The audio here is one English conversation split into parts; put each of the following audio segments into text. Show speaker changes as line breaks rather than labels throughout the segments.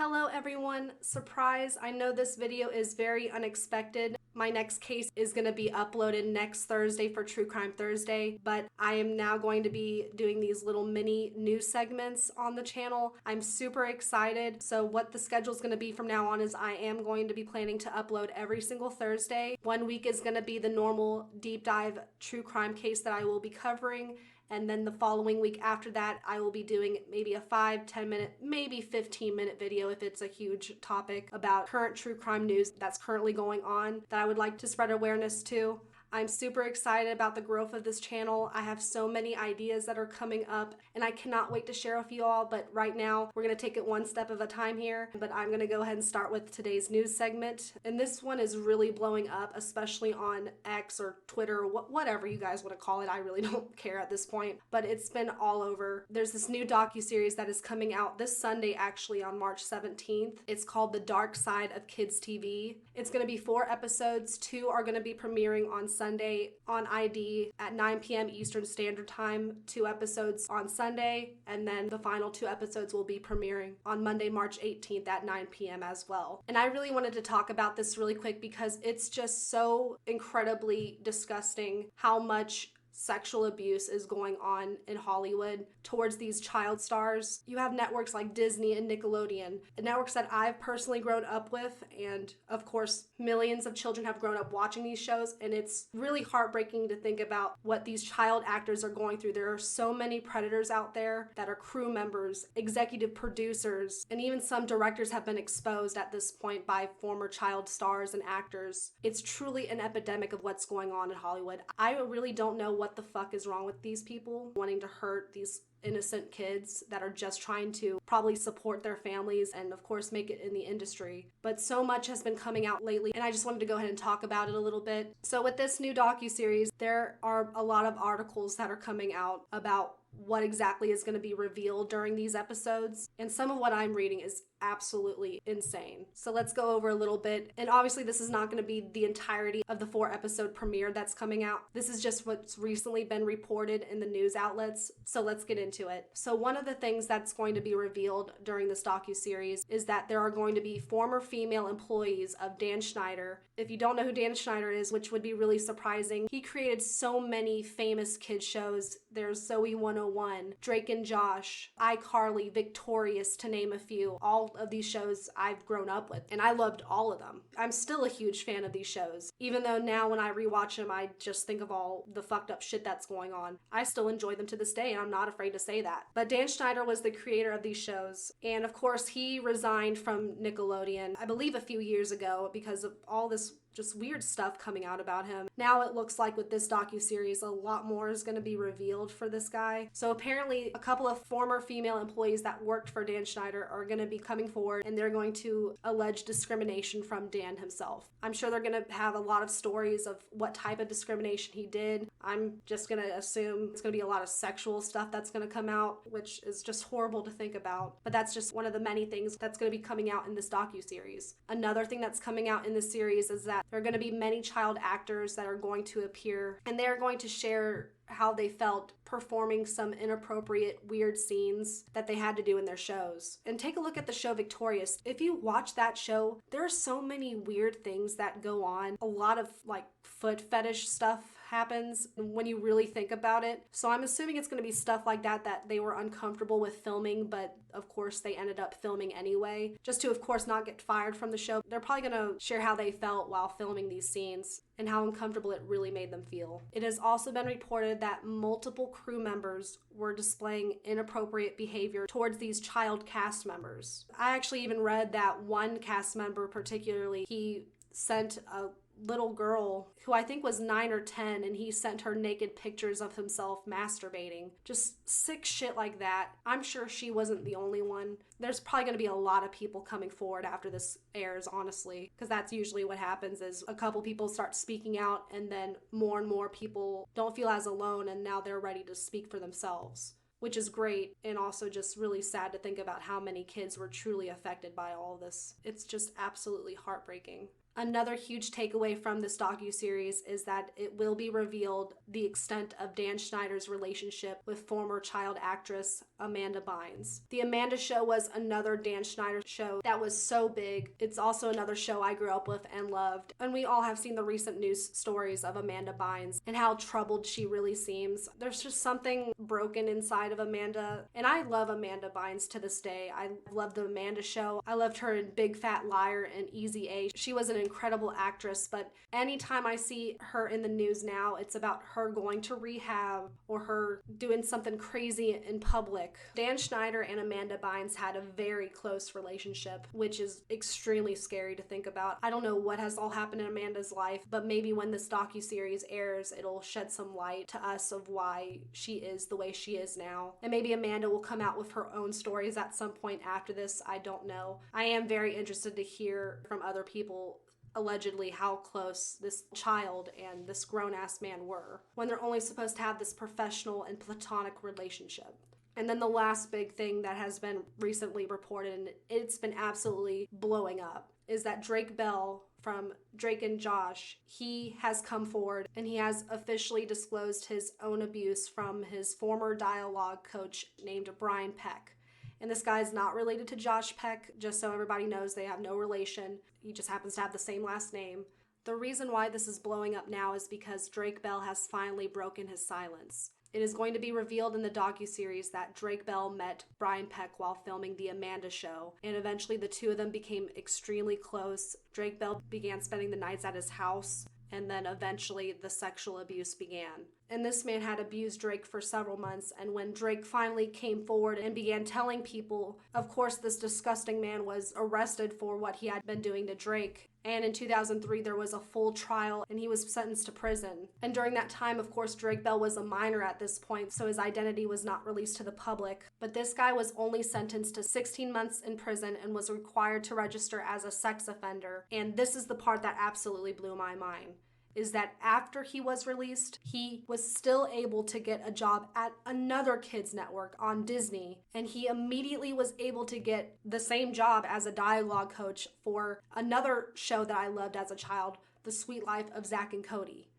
Hello everyone, surprise, I know this video is very unexpected. My next case is going to be uploaded next Thursday for True Crime Thursday, but I am now going to be doing these little mini news segments on the channel. I'm super excited. So what the schedule is going to be from now on is I am going to be planning to upload every single Thursday. 1 week is going to be the normal deep dive true crime case that I will be covering. And then the following week after that, I will be doing maybe a 5-10 minute, maybe 15-minute video if it's a huge topic about current true crime news that's currently going on that I would like to spread awareness to. I'm super excited about the growth of this channel. I have so many ideas that are coming up and I cannot wait to share with you all, but right now we're going to take it one step at a time here. But I'm going to go ahead and start with today's news segment. And this one is really blowing up, especially on X or Twitter, whatever you guys want to call it. I really don't care at this point, but it's been all over. There's this new docuseries that is coming out this Sunday, actually on March 17th. It's called The Dark Side of Kids TV. It's going to be 4 episodes. 2 are going to be premiering on Sunday on ID at 9 p.m. Eastern Standard Time, 2 episodes on Sunday, and then the final 2 episodes will be premiering on Monday, March 18th at 9 p.m. as well. And I really wanted to talk about this really quick because it's just so incredibly disgusting how much sexual abuse is going on in Hollywood towards these child stars. You have networks like Disney and Nickelodeon, networks that I've personally grown up with, and of course millions of children have grown up watching these shows, and it's really heartbreaking to think about what these child actors are going through. There are so many predators out there that are crew members, executive producers, and even some directors have been exposed at this point by former child stars and actors. It's truly an epidemic of what's going on in Hollywood. I really don't know what the fuck is wrong with these people wanting to hurt these innocent kids that are just trying to probably support their families and of course make it in the industry. But so much has been coming out lately and I just wanted to go ahead and talk about it a little bit. So with this new docuseries, there are a lot of articles that are coming out about what exactly is going to be revealed during these episodes, and some of what I'm reading is absolutely insane. So let's go over a little bit, and obviously this is not going to be the entirety of the 4-episode premiere that's coming out. This is just what's recently been reported in the news outlets, so let's get into it. So one of the things that's going to be revealed during this docuseries is that there are going to be former female employees of Dan Schneider. If you don't know who Dan Schneider is, which would be really surprising, he created so many famous kids shows. There's Zoe 101, Drake and Josh, iCarly, Victorious, to name a few. All of these shows I've grown up with, and I loved all of them. I'm still a huge fan of these shows. Even though now when I rewatch them, I just think of all the fucked up shit that's going on. I still enjoy them to this day, and I'm not afraid to say that. But Dan Schneider was the creator of these shows, and of course he resigned from Nickelodeon, I believe a few years ago, because of all this just weird stuff coming out about him. Now it looks like with this docuseries, a lot more is going to be revealed for this guy. So apparently a couple of former female employees that worked for Dan Schneider are going to be coming forward, and they're going to allege discrimination from Dan himself. I'm sure they're going to have a lot of stories of what type of discrimination he did. I'm just going to assume it's going to be a lot of sexual stuff that's going to come out, which is just horrible to think about. But that's just one of the many things that's going to be coming out in this docuseries. Another thing that's coming out in this series is that there are going to be many child actors that are going to appear, and they're going to share how they felt performing some inappropriate, weird scenes that they had to do in their shows. And take a look at the show Victorious. If you watch that show, there are so many weird things that go on. A lot of like foot fetish stuff happens when you really think about it. So I'm assuming it's going to be stuff like that they were uncomfortable with filming, but of course they ended up filming anyway, just to of course not get fired from the show. They're probably going to share how they felt while filming these scenes and how uncomfortable it really made them feel. It has also been reported that multiple crew members were displaying inappropriate behavior towards these child cast members. I actually even read that one cast member particularly, he sent a little girl who I think was 9 or 10, and he sent her naked pictures of himself masturbating. Just sick shit like that. I'm sure she wasn't the only one. There's probably going to be a lot of people coming forward after this airs, honestly, because that's usually what happens is a couple people start speaking out, and then more and more people don't feel as alone, and now they're ready to speak for themselves, which is great, and also just really sad to think about how many kids were truly affected by all of this. It's just absolutely heartbreaking. Another huge takeaway from this docuseries is that it will be revealed the extent of Dan Schneider's relationship with former child actress Amanda Bynes. The Amanda Show was another Dan Schneider show that was so big. It's also another show I grew up with and loved. And we all have seen the recent news stories of Amanda Bynes and how troubled she really seems. There's just something broken inside of Amanda. And I love Amanda Bynes to this day. I love the Amanda Show. I loved her in Big Fat Liar and Easy A. She was an incredible actress, but anytime I see her in the news now, it's about her going to rehab or her doing something crazy in public. Dan Schneider and Amanda Bynes had a very close relationship, which is extremely scary to think about. I don't know what has all happened in Amanda's life, but maybe when this docuseries airs, it'll shed some light to us of why she is the way she is now. And maybe Amanda will come out with her own stories at some point after this. I don't know. I am very interested to hear from other people allegedly how close this child and this grown-ass man were when they're only supposed to have this professional and platonic relationship. And then the last big thing that has been recently reported, and it's been absolutely blowing up, is that Drake Bell from Drake and Josh, he has come forward and he has officially disclosed his own abuse from his former dialogue coach named Brian Peck. And this guy is not related to Josh Peck, just so everybody knows, they have no relation. He just happens to have the same last name. The reason why this is blowing up now is because Drake Bell has finally broken his silence. It is going to be revealed in the docuseries that Drake Bell met Brian Peck while filming The Amanda Show, and eventually the two of them became extremely close. Drake Bell began spending the nights at his house, and then eventually the sexual abuse began. And this man had abused Drake for several months, and when Drake finally came forward and began telling people, of course this disgusting man was arrested for what he had been doing to Drake. And in 2003 there was a full trial and he was sentenced to prison. And during that time, of course, Drake Bell was a minor at this point, so his identity was not released to the public. But this guy was only sentenced to 16 months in prison and was required to register as a sex offender. And this is the part that absolutely blew my mind, is that after he was released, he was still able to get a job at another kids network on Disney, and he immediately was able to get the same job as a dialogue coach for another show that I loved as a child, The Sweet Life of Zack and Cody.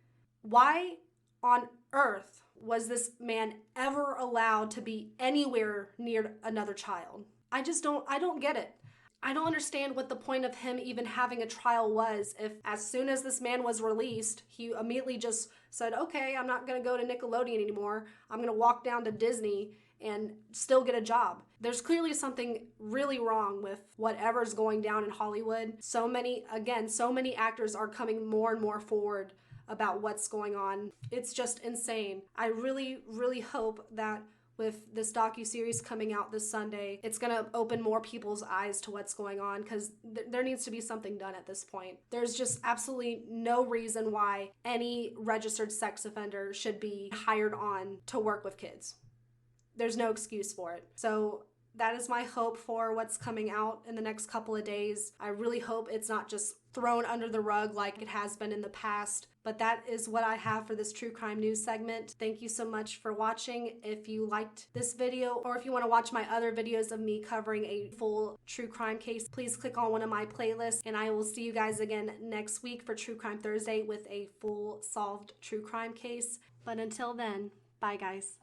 Why on earth was this man ever allowed to be anywhere near another child? I don't get it. I don't understand what the point of him even having a trial was if as soon as this man was released, he immediately just said, okay, I'm not going to go to Nickelodeon anymore. I'm going to walk down to Disney and still get a job. There's clearly something really wrong with whatever's going down in Hollywood. So many actors are coming more and more forward about what's going on. It's just insane. I really, really hope that with this docuseries coming out this Sunday, it's going to open more people's eyes to what's going on, because there needs to be something done at this point. There's just absolutely no reason why any registered sex offender should be hired on to work with kids. There's no excuse for it. So that is my hope for what's coming out in the next couple of days. I really hope it's not just thrown under the rug like it has been in the past. But that is what I have for this true crime news segment. Thank you so much for watching. If you liked this video, or if you want to watch my other videos of me covering a full true crime case, please click on one of my playlists, and I will see you guys again next week for True Crime Thursday with a full solved true crime case. But until then, bye guys.